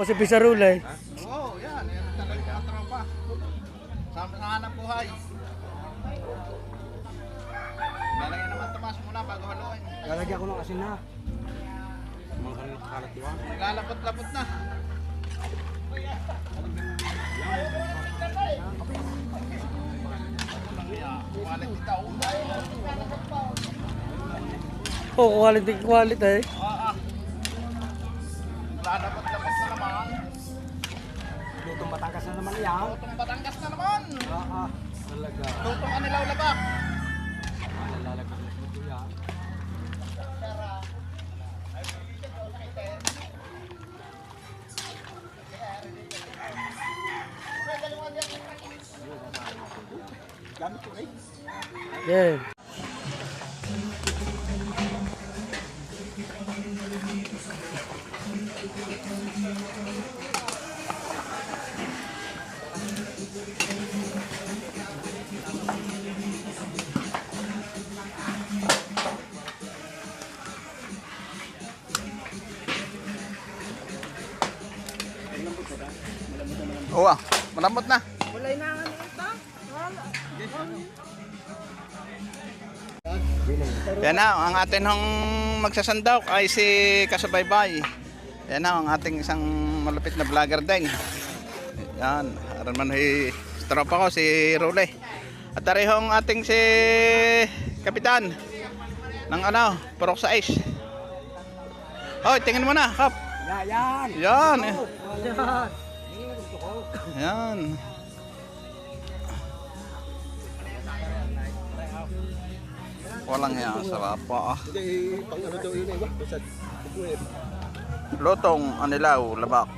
si Pizarula eh. Oo, yan. Yan talaga mga tropa. Sa hanap buhay. Lalagyan naman Tomas muna bago haluin. Lalagyan ko ng asin na. Mga kanina kakalat diba? Naglalapot-lapot na. Quality tao. Oh, quality eh. Naglalapot-lapot na naman. Lutong Batangas na naman yan. Lutong Batangas na naman. Talaga. Lutong Anilaw Labak. Lalagyan ko ng ito yan. Yeah. Oo, malambot na. Walay na nga nito. Yan na, ang atin hong magsasandok ay si Kasubaybay. Yan na, ang ating isang malupit na vlogger din. Yan, aran man tropa ko, si Rule. At tarihong ating si Kapitan ng Purok 6. Hoy, tingin mo na, Kap. Yan. Yan. Yan. Yan. Walang yan, sarap pa. Hindi, pang ano daw yun eh. Basta, Lutong Anilaw Labak.